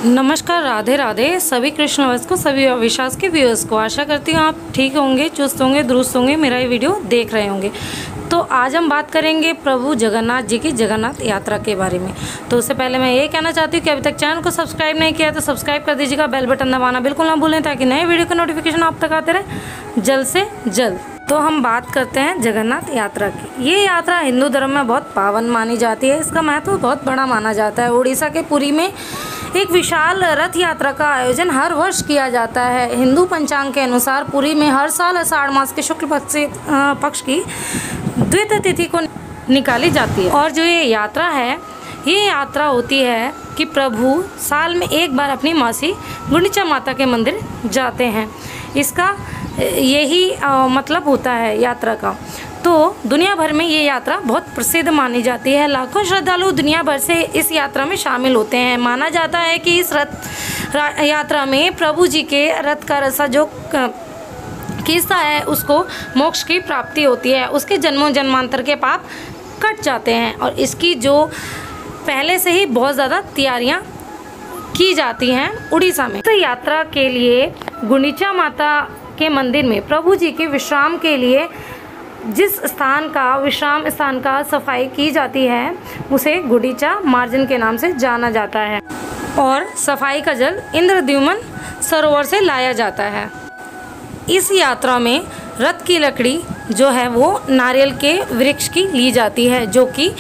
नमस्कार, राधे राधे सभी कृष्णवश को, सभी अविश्वास के व्यूअर्स को। आशा करती हूँ आप ठीक होंगे, चुस्त होंगे, दुरुस्त होंगे, मेरा ये वीडियो देख रहे होंगे। तो आज हम बात करेंगे प्रभु जगन्नाथ जी की जगन्नाथ यात्रा के बारे में। तो उससे पहले मैं ये कहना चाहती हूँ कि अभी तक चैनल को सब्सक्राइब नहीं किया तो सब्सक्राइब कर दीजिएगा, बेल बटन दबाना बिल्कुल ना भूलें ताकि नए वीडियो का नोटिफिकेशन आप तक आते रहे जल्द से जल्द। तो हम बात करते हैं जगन्नाथ यात्रा की। ये यात्रा हिंदू धर्म में बहुत पावन मानी जाती है, इसका महत्व बहुत बड़ा माना जाता है। उड़ीसा के पुरी में एक विशाल रथ यात्रा का आयोजन हर वर्ष किया जाता है। हिंदू पंचांग के अनुसार पुरी में हर साल आषाढ़ मास के शुक्ल पक्ष की द्वितीय तिथि को निकाली जाती है। और जो ये यात्रा होती है कि प्रभु साल में एक बार अपनी मासी गुंडिचा माता के मंदिर जाते हैं। इसका यही मतलब होता है यात्रा का। तो दुनिया भर में ये यात्रा बहुत प्रसिद्ध मानी जाती है। लाखों श्रद्धालु दुनिया भर से इस यात्रा में शामिल होते हैं। माना जाता है कि इस रथ यात्रा में प्रभु जी के रथ का रसा जो खींचता है उसको मोक्ष की प्राप्ति होती है, उसके जन्मों जन्मांतर के पाप कट जाते हैं। और इसकी जो पहले से ही बहुत ज़्यादा तैयारियां की जाती हैं उड़ीसा में। तो यात्रा के लिए गुंडिचा माता के मंदिर में प्रभु जी के विश्राम के लिए जिस विश्राम स्थान का सफाई की जाती है उसे गुंडिचा मार्जन के नाम से जाना जाता है। और सफाई का जल इंद्रद्युम्न सरोवर से लाया जाता है। इस यात्रा में रथ की लकड़ी जो है वो नारियल के वृक्ष की ली जाती है, जो कि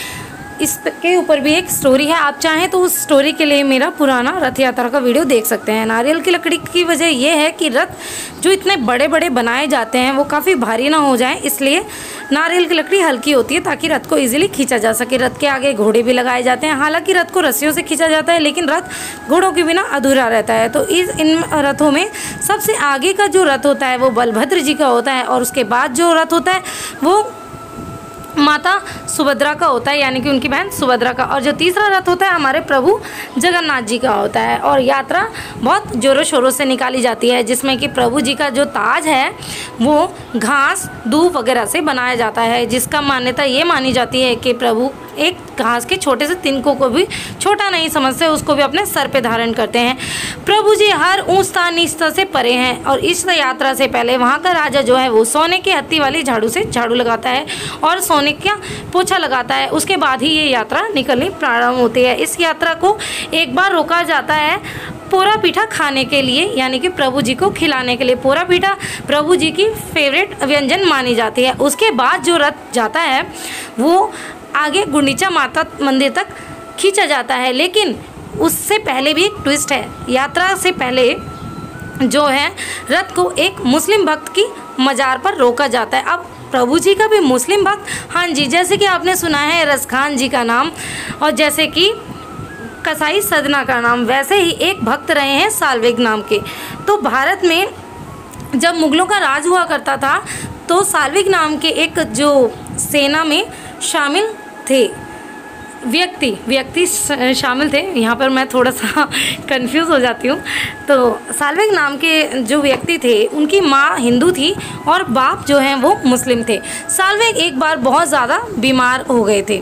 इसके ऊपर भी एक स्टोरी है। आप चाहें तो उस स्टोरी के लिए मेरा पुराना रथ यात्रा का वीडियो देख सकते हैं। नारियल की लकड़ी की वजह यह है कि रथ जो इतने बड़े बड़े बनाए जाते हैं वो काफ़ी भारी ना हो जाए, इसलिए नारियल की लकड़ी हल्की होती है ताकि रथ को इजीली खींचा जा सके। रथ के आगे घोड़े भी लगाए जाते हैं। हालांकि रथ को रस्सियों से खींचा जाता है लेकिन रथ घोड़ों के बिना अधूरा रहता है। तो इन रथों में सबसे आगे का जो रथ होता है वो बलभद्र जी का होता है और उसके बाद जो रथ होता है वो माता सुभद्रा का होता है, यानी कि उनकी बहन सुभद्रा का। और जो तीसरा रथ होता है हमारे प्रभु जगन्नाथ जी का होता है। और यात्रा बहुत जोरों शोरों से निकाली जाती है, जिसमें कि प्रभु जी का जो ताज है वो घास दूब वगैरह से बनाया जाता है, जिसका मान्यता ये मानी जाती है कि प्रभु एक घास के छोटे से तिनकों को भी छोटा नहीं समझते, उसको भी अपने सर पे धारण करते हैं। प्रभु जी हर ऊंचता नीचता से परे हैं। और इस यात्रा से पहले वहाँ का राजा जो है वो सोने की हत्ती वाली झाड़ू से झाड़ू लगाता है और सोने का पोछा लगाता है। उसके बाद ही ये यात्रा निकलनी प्रारंभ होती है। इस यात्रा को एक बार रोका जाता है पोरा पीठा खाने के लिए, यानी कि प्रभु जी को खिलाने के लिए। पोरा पीठा प्रभु जी की फेवरेट व्यंजन मानी जाती है। उसके बाद जो रथ जाता है वो आगे गुंडिचा माता मंदिर तक खींचा जाता है। लेकिन उससे पहले भी एक ट्विस्ट है। यात्रा से पहले जो है रथ को एक मुस्लिम भक्त की मजार पर रोका जाता है। अब प्रभु जी का भी मुस्लिम भक्त, हाँ जी, जैसे कि आपने सुना है रसखान जी का नाम और जैसे कि कसाई सदना का नाम, वैसे ही एक भक्त रहे हैं साल्वेग नाम के। तो भारत में जब मुगलों का राज हुआ करता था तो साल्वेग नाम के एक जो सेना में शामिल थे व्यक्ति शामिल थे। यहाँ पर मैं थोड़ा सा कंफ्यूज हो जाती हूँ। तो साल्वेग नाम के जो व्यक्ति थे उनकी माँ हिंदू थी और बाप जो हैं वो मुस्लिम थे। साल्वेग एक बार बहुत ज़्यादा बीमार हो गए थे,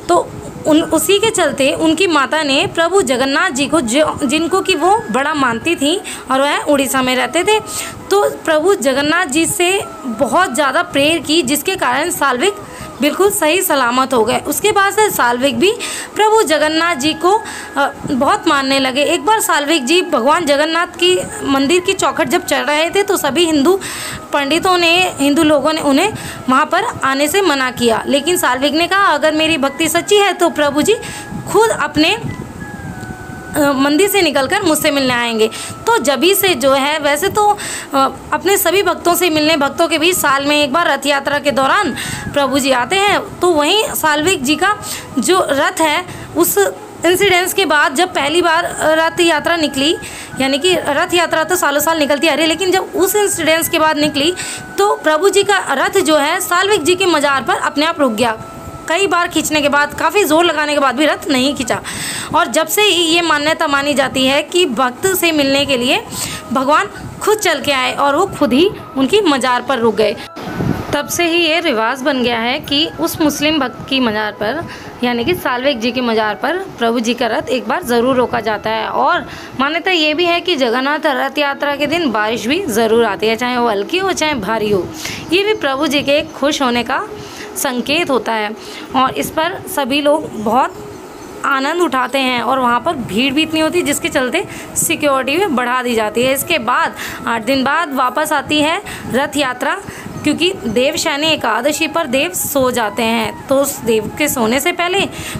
तो उसी के चलते उनकी माता ने प्रभु जगन्नाथ जी को जिनको कि वो बड़ा मानती थी और वह उड़ीसा में रहते थे, तो प्रभु जगन्नाथ जी से बहुत ज़्यादा प्रेयर की, जिसके कारण साल्वेग बिल्कुल सही सलामत हो गए। उसके बाद से साल्वेग भी प्रभु जगन्नाथ जी को बहुत मानने लगे। एक बार साल्वेग जी भगवान जगन्नाथ की मंदिर की चौखट जब चढ़ रहे थे तो सभी हिंदू लोगों ने उन्हें वहाँ पर आने से मना किया, लेकिन साल्वेग ने कहा अगर मेरी भक्ति सच्ची है तो प्रभु जी खुद अपने मंदिर से निकलकर मुझसे मिलने आएंगे। तो जभी से जो है, वैसे तो अपने सभी भक्तों से मिलने भक्तों के बीच साल में एक बार रथ यात्रा के दौरान प्रभु जी आते हैं। तो वहीं साल्वेग जी का जो रथ है उस इंसिडेंस के बाद जब पहली बार रथ यात्रा निकली, यानी कि रथ यात्रा तो सालों साल निकलती आ रही है, लेकिन जब उस इंसिडेंस के बाद निकली तो प्रभु जी का रथ जो है साल्वेग जी के मजार पर अपने आप रुक गया। कई बार खींचने के बाद, काफ़ी जोर लगाने के बाद भी रथ नहीं खींचा। और जब से ये मान्यता मानी जाती है कि भक्त से मिलने के लिए भगवान खुद चल के आए और वो खुद ही उनकी मजार पर रुक गए। तब से ही ये रिवाज बन गया है कि उस मुस्लिम भक्त की मज़ार पर यानी कि साल्वेक जी की मज़ार पर प्रभु जी का रथ एक बार ज़रूर रोका जाता है। और मान्यता ये भी है कि जगन्नाथ रथ यात्रा के दिन बारिश भी ज़रूर आती है, चाहे वो हल्की हो चाहे भारी हो। ये भी प्रभु जी के खुश होने का संकेत होता है और इस पर सभी लोग बहुत आनंद उठाते हैं और वहाँ पर भीड़ भी इतनी होती है जिसके चलते सिक्योरिटी भी बढ़ा दी जाती है। इसके बाद 8 दिन बाद वापस आती है रथ यात्रा, क्योंकि देवशयनी एकादशी पर देव सो जाते हैं, तो उस देव के सोने से पहले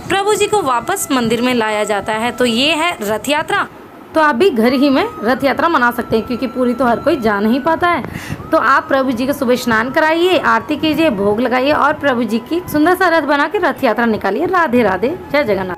प्रभु जी को वापस मंदिर में लाया जाता है। तो ये है रथ यात्रा। तो आप भी घर ही में रथ यात्रा मना सकते हैं, क्योंकि पूरी तो हर कोई जा नहीं पाता है। तो आप प्रभु जी को सुबह स्नान कराइए, आरती कीजिए, भोग लगाइए और प्रभु जी की सुंदर सा रथ बना के रथ यात्रा निकालिए। राधे राधे, जय जगन्नाथ।